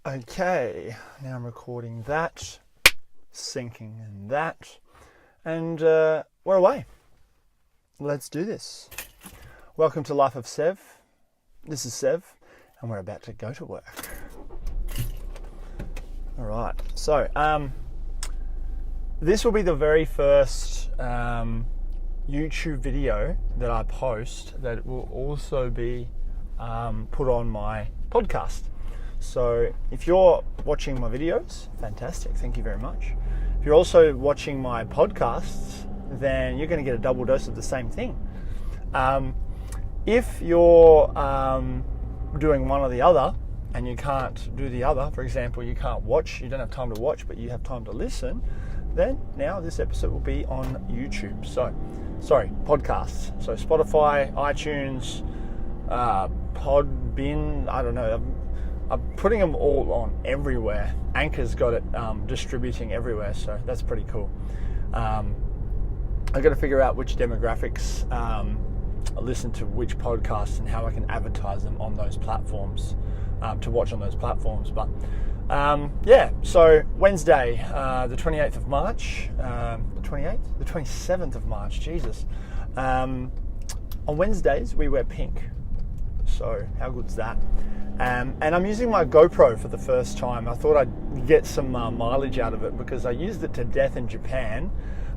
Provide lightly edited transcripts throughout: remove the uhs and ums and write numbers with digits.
Okay, now I'm recording that, syncing in that, and we're away. Let's do this. Welcome to Life of Sev. This is Sev, and we're about to go to work. All right, so this will be the very first YouTube video that I post that will also be put on my podcast. So if you're watching my videos, fantastic, thank you very much. If you're also watching my podcasts, then you're going to get a double dose of the same thing. If you're doing one or the other and you can't do the other, for example, you can't watch, you don't have time to watch, but you have time to listen, then now this episode will be on YouTube. Podcasts. So Spotify, iTunes, Podbean, I don't know. I'm putting them all on everywhere. Anchor's got it distributing everywhere, so that's pretty cool. I've got to figure out which demographics listen to which podcasts and how I can advertise them on those platforms, to watch on those platforms. But so Wednesday, the 28th of March, the 28th? The 27th of March, Jesus. On Wednesdays, we wear pink. So how good's that? And I'm using my GoPro for the first time. I thought I'd get some mileage out of it because I used it to death in Japan,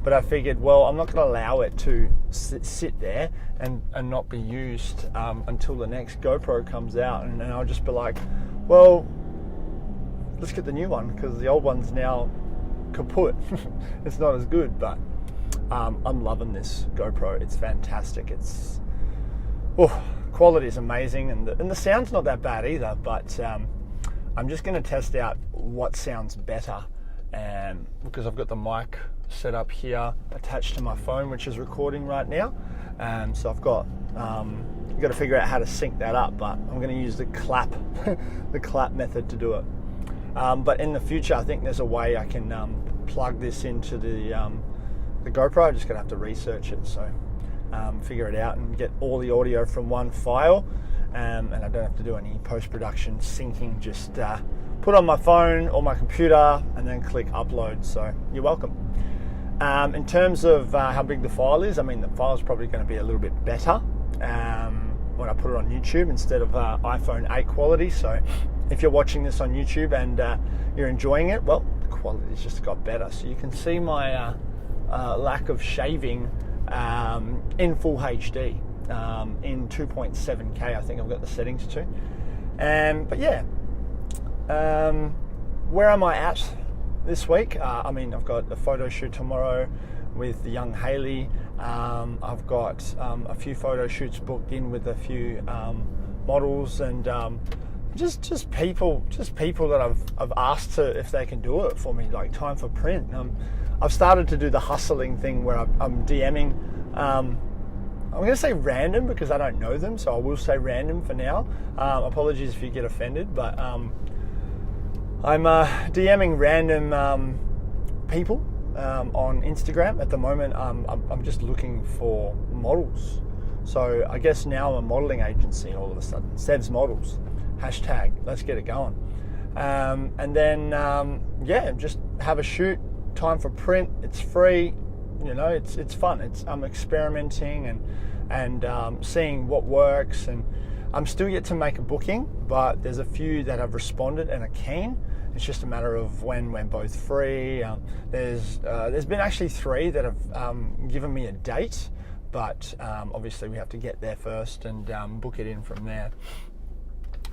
but I figured, well, I'm not going to allow it to sit there and not be used until the next GoPro comes out, and I'll just be like, well, let's get the new one because the old one's now kaput. It's not as good, but I'm loving this GoPro. It's fantastic. Quality is amazing, and the sound's not that bad either, but I'm just going to test out what sounds better, because I've got the mic set up here attached to my phone, which is recording right now, so I've got to figure out how to sync that up, but I'm going to use the clap method to do it. But in the future, I think there's a way I can plug this into the GoPro. I'm just going to have to research it, so figure it out and get all the audio from one file, and I don't have to do any post-production syncing, just put on my phone or my computer and then click upload. So you're welcome. In terms of how big the file is, I mean, the file is probably going to be a little bit better when I put it on YouTube instead of iPhone 8 quality. So if you're watching this on YouTube and you're enjoying it, well, the quality's just got better. So you can see my lack of shaving in full HD, in 2.7K, I think I've got the settings to. But yeah, where am I at this week? I've got a photo shoot tomorrow with the young Haley. I've got a few photo shoots booked in with a few models, and just people that I've asked if they can do it for me, like time for print. I've started to do the hustling thing where I'm DMing. I'm going to say random because I don't know them, so I will say random for now. Apologies if you get offended, but I'm DMing random people on Instagram. At the moment, I'm just looking for models. So I guess now I'm a modeling agency all of a sudden. Sev's Models, hashtag, let's get it going. And then, just have a shoot. Time for print. It's free, it's fun. I'm experimenting and seeing what works, and I'm still yet to make a booking, but there's a few that have responded and are keen. It's just a matter of when we're both free. There's been actually 3 that have given me a date, but obviously we have to get there first and book it in from there.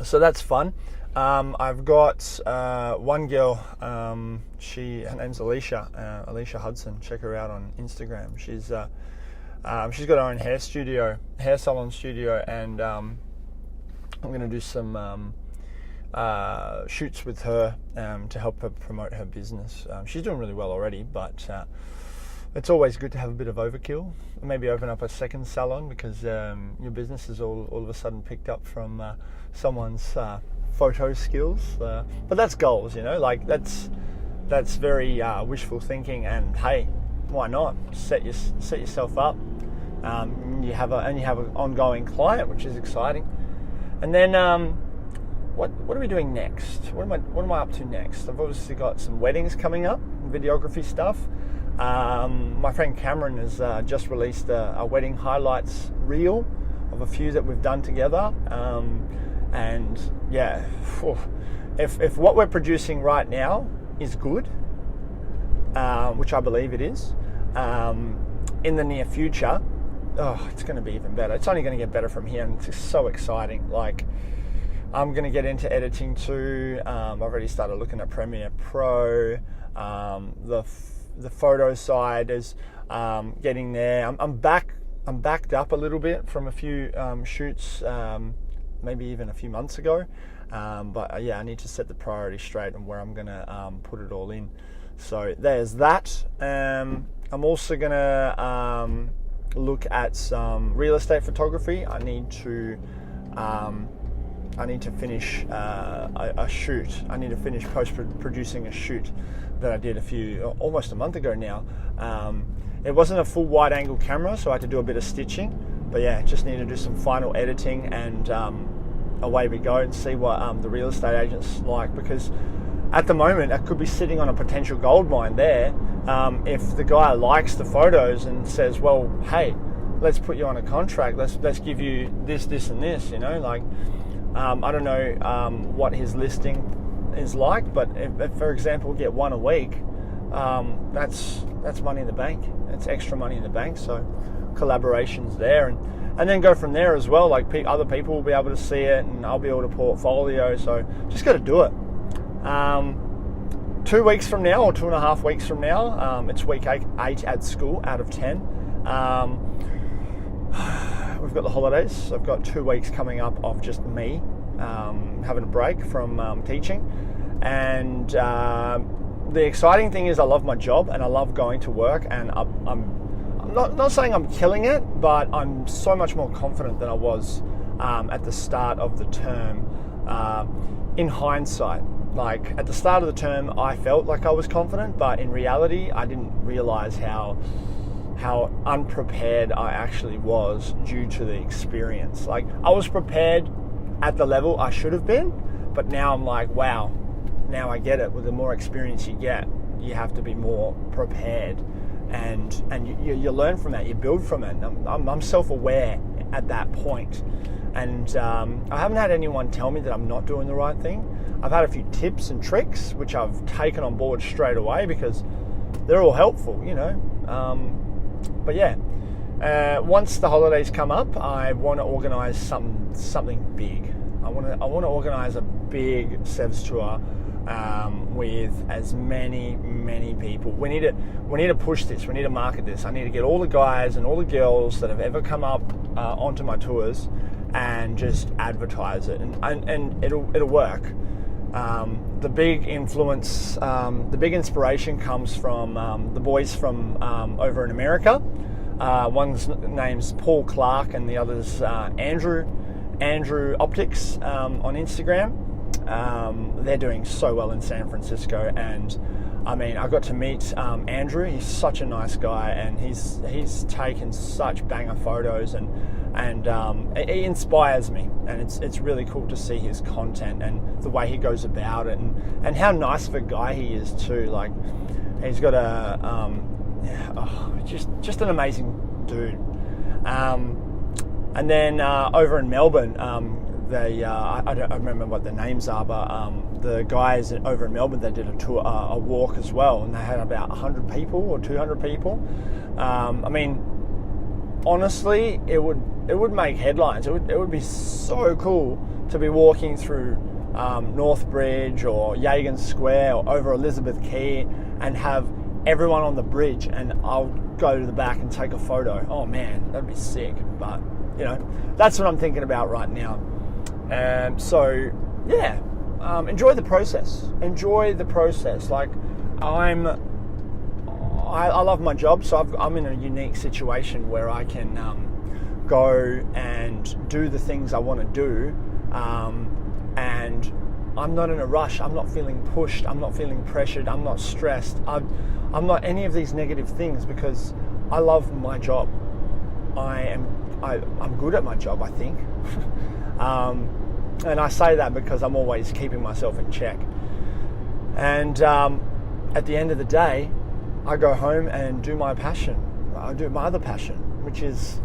So that's fun. I've got one girl, her name's Alicia Hudson. Check her out on Instagram. She's got her own hair salon studio, and I'm going to do some shoots with her to help her promote her business. She's doing really well already, but it's always good to have a bit of overkill. Maybe open up a second salon because your business is all of a sudden picked up from someone's photo skills. But that's goals, that's very wishful thinking. And hey, why not set yourself up? You have an ongoing client, which is exciting. And then what are we doing next? What am I up to next? I've obviously got some weddings coming up, videography stuff. My friend Cameron has just released a wedding highlights reel of a few that we've done together. And yeah, if what we're producing right now is good, which I believe it is, in the near future, it's going to be even better. It's only going to get better from here, and it's just so exciting. Like, I'm going to get into editing too. I've already started looking at Premiere Pro. The photo side is getting there. I'm backed up a little bit from a few shoots, maybe even a few months ago. But yeah, I need to set the priority straight and where I'm going to put it all in. So there's that. I'm also going to look at some real estate photography. I need to finish a shoot. I need to finish post-producing a shoot that I did almost a month ago now. It wasn't a full wide-angle camera, so I had to do a bit of stitching. But yeah, just need to do some final editing, and away we go, and see what the real estate agents like. Because at the moment, I could be sitting on a potential gold mine there. If the guy likes the photos and says, well, hey, let's put you on a contract. Let's give you this, and this, like, I don't know what his listing is like, but if for example, we get one a week, that's money in the bank. It's extra money in the bank. So collaborations there, and then go from there as well. Like, other people will be able to see it, and I'll be able to portfolio. So just got to do it. 2 weeks from now, or 2.5 weeks from now, it's week 8 at school out of 10. We've got the holidays. So I've got 2 weeks coming up of just me having a break from teaching. And the exciting thing is I love my job, and I love going to work, and I'm not saying I'm killing it, but I'm so much more confident than I was at the start of the term. In hindsight, like, at the start of the term, I felt like I was confident, but in reality, I didn't realize how unprepared I actually was due to the experience. Like, I was prepared at the level I should have been, but now I'm like, wow, now I get it. With the more experience you get, you have to be more prepared, and you learn from that, you build from it. I'm self-aware at that point, and I haven't had anyone tell me that I'm not doing the right thing. I've had a few tips and tricks which I've taken on board straight away because they're all helpful, But yeah, once the holidays come up, I want to organise something big. I want to organise a big Sevs tour with as many people. We need to push this. We need to market this. I need to get all the guys and all the girls that have ever come up onto my tours and just advertise it, and it'll work. The big influence, the big inspiration comes from the boys from over in America. One's name's Paul Clark, and the other's Andrew Optics on Instagram. They're doing so well in San Francisco, and I mean, I got to meet Andrew. He's such a nice guy, and he's taken such banger photos, and he inspires me, and it's really cool to see his content and the way he goes about it, and how nice of a guy he is too. Like, he's got just an amazing dude. And then over in Melbourne, I don't remember what their names are, but the guys over in Melbourne, they did a tour, a walk as well, and they had about 100 people or 200 people. I mean, honestly, it would make headlines. It would be so cool to be walking through North Bridge or Yagan Square or over Elizabeth Quay and have everyone on the bridge, and I'll go to the back and take a photo. Oh man, that'd be sick. But that's what I'm thinking about right now. So yeah, enjoy the process. Enjoy the process. Like, I love my job, so I'm in a unique situation where I can go and do the things I want to do, and I'm not in a rush. I'm not feeling pushed. I'm not feeling pressured. I'm not stressed. I'm not any of these negative things, because I love my job. I'm good at my job, I think. And I say that because I'm always keeping myself in check. And at the end of the day, I go home and do my passion. I do my other passion, which is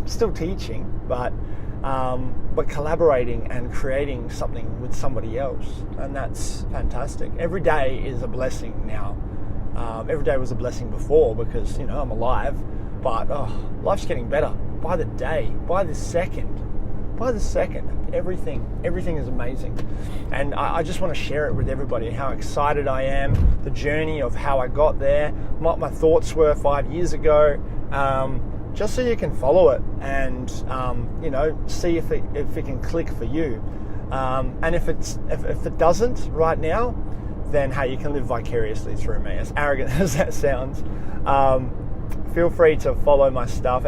still teaching, but collaborating and creating something with somebody else. And that's fantastic. Every day is a blessing now. Every day was a blessing before because, I'm alive, but life's getting better by the day, by the second. Everything is amazing. And I just want to share it with everybody, how excited I am, the journey of how I got there, what my thoughts were 5 years ago, just so you can follow it and, see if it can click for you. And if it doesn't right now, then hey, you can live vicariously through me. As arrogant as that sounds, feel free to follow my stuff.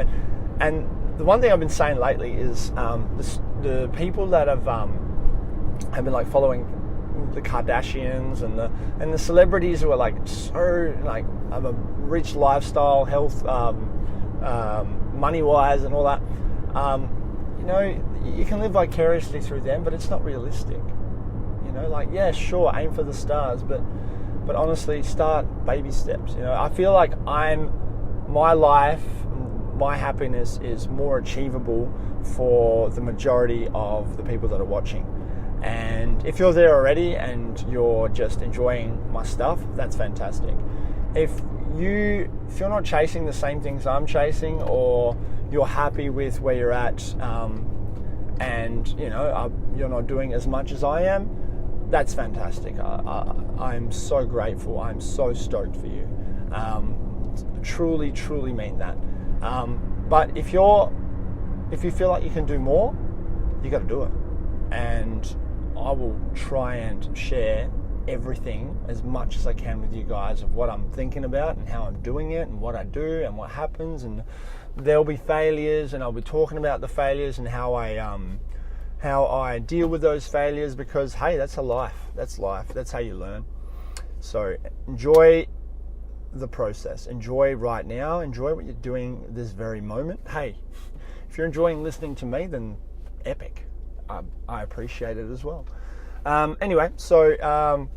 And the one thing I've been saying lately is the people that have been like following the Kardashians and the celebrities who are like so like have a rich lifestyle, health, money wise, and all that. You can live vicariously through them, but it's not realistic. Yeah, sure, aim for the stars, but honestly, start baby steps. I feel like my life, my happiness is more achievable for the majority of the people that are watching. And if you're there already and you're just enjoying my stuff, that's fantastic. If you're not chasing the same things I'm chasing, or you're happy with where you're at, and you're not doing as much as I am, that's fantastic. I'm so grateful. I'm so stoked for you. Truly, truly mean that. But if you feel like you can do more, you got to do it. And I will try and share everything as much as I can with you guys of what I'm thinking about and how I'm doing it and what I do and what happens. And there'll be failures, and I'll be talking about the failures and how I deal with those failures, because hey, that's life. That's how you learn. So enjoy the process. Enjoy right now. Enjoy what you're doing this very moment. Hey, if you're enjoying listening to me, then epic. I appreciate it as well. Anyway, so a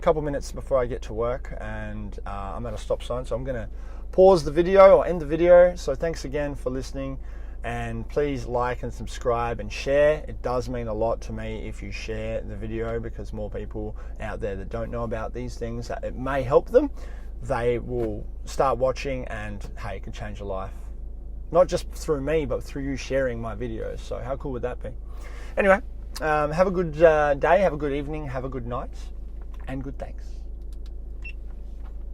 couple minutes before I get to work, and I'm at a stop sign, so I'm going to pause the video or end the video. So thanks again for listening, and please like and subscribe and share. It does mean a lot to me if you share the video, because more people out there that don't know about these things, it may help them. They will start watching, and hey, it can change your life. Not just through me, but through you sharing my videos. So how cool would that be? Anyway, have a good day, have a good evening, have a good night, and good thanks.